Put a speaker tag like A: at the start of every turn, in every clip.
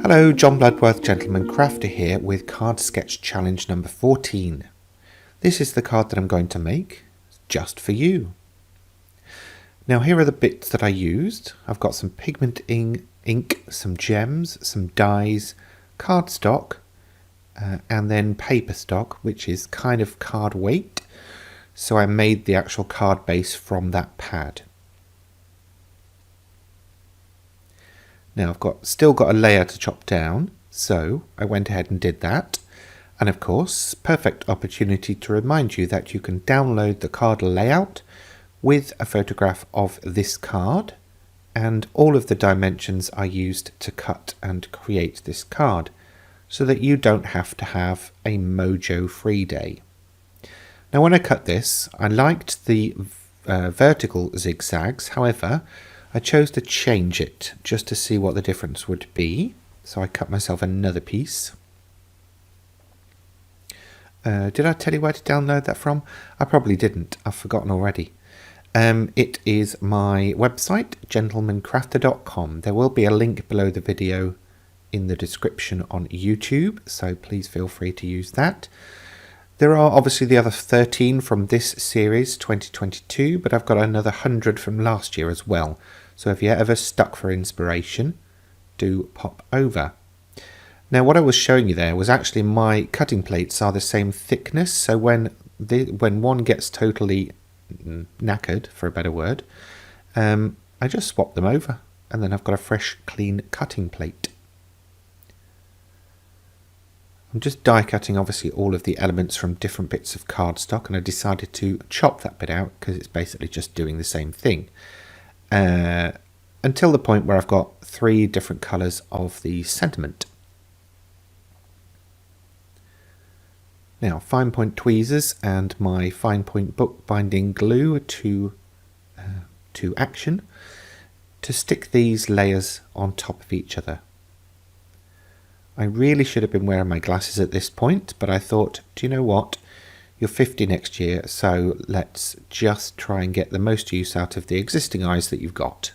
A: Hello, John Bloodworth, Gentleman Crafter here with Card Sketch Challenge number 14. This is the card that I'm going to make just for you. Now here are the bits that I used. I've got some pigment ink, some gems, some dies, cardstock, and then paper stock, which is kind of card weight. So I made the actual card base from that pad. Now I've still got a layer to chop down, so I went ahead and did that. And of course, perfect opportunity to remind you that you can download the card layout with a photograph of this card and all of the dimensions I used to cut and create this card, so that you don't have to have a mojo free day. Now when I cut this, I liked the vertical zigzags, however, I chose to change it just to see what the difference would be. So I cut myself another piece. Did I tell you where to download that from? I probably didn't. I've forgotten already. It is my website, gentlemancrafter.com. There will be a link below the video in the description on YouTube, so please feel free to use that. There are obviously the other 13 from this series, 2022, but I've got another 100 from last year as well. So if you're ever stuck for inspiration, do pop over. Now what I was showing you there was actually my cutting plates are the same thickness, so when one gets totally knackered, for a better word, I just swap them over and then I've got a fresh clean cutting plate. I'm just die cutting obviously all of the elements from different bits of cardstock, and I decided to chop that bit out because it's basically just doing the same thing. Until the point where I've got 3 different colours of the sentiment. Now fine point tweezers and my fine point bookbinding glue to action to stick these layers on top of each other. I really should have been wearing my glasses at this point, but I thought, do you know what? You're 50 next year, so let's just try and get the most use out of the existing eyes that you've got.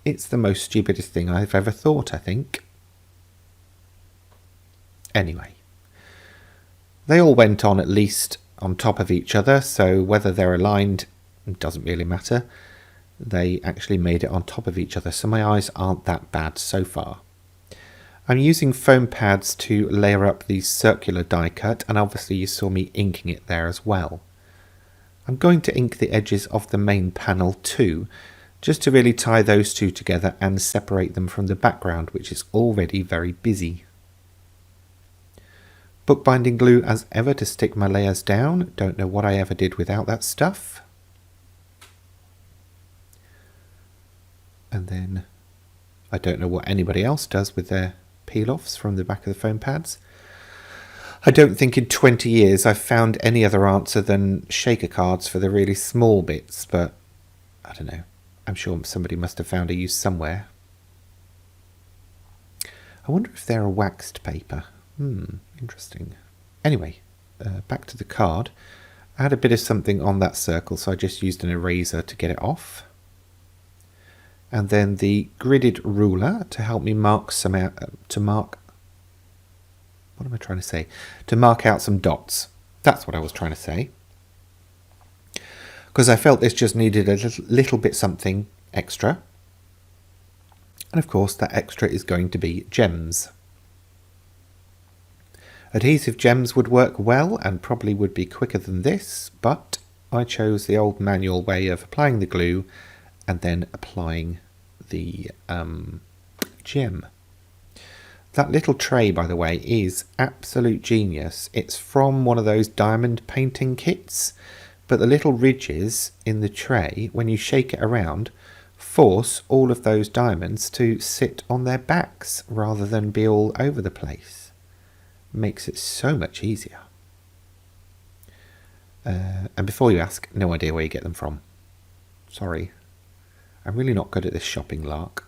A: It's the most stupidest thing I've ever thought, I think. Anyway, they all went on at least on top of each other, so whether they're aligned doesn't really matter. They actually made it on top of each other, so my eyes aren't that bad so far. I'm using foam pads to layer up the circular die cut, and obviously you saw me inking it there as well. I'm going to ink the edges of the main panel too, just to really tie those two together and separate them from the background, which is already very busy. Bookbinding glue as ever to stick my layers down. Don't know what I ever did without that stuff. And then I don't know what anybody else does with their peel-offs from the back of the foam pads. I don't think in 20 years I've found any other answer than shaker cards for the really small bits, but I don't know. I'm sure somebody must have found a use somewhere. I wonder if they're a waxed paper. Interesting. Anyway, back to the card. I had a bit of something on that circle, so I just used an eraser to get it off. And then the gridded ruler to help me mark some out, to mark out some dots. That's what I was trying to say. Because I felt this just needed a little bit something extra. And of course that extra is going to be gems. Adhesive gems would work well and probably would be quicker than this, but I chose the old manual way of applying the glue and then applying the gem. That little tray, by the way, is absolute genius. It's from one of those diamond painting kits, but the little ridges in the tray, when you shake it around, force all of those diamonds to sit on their backs rather than be all over the place. Makes it so much easier. And before you ask, no idea where you get them from. Sorry. I'm really not good at this shopping lark.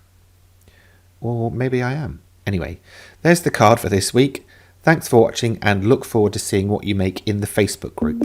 A: Or maybe I am. Anyway, there's the card for this week. Thanks for watching and look forward to seeing what you make in the Facebook group.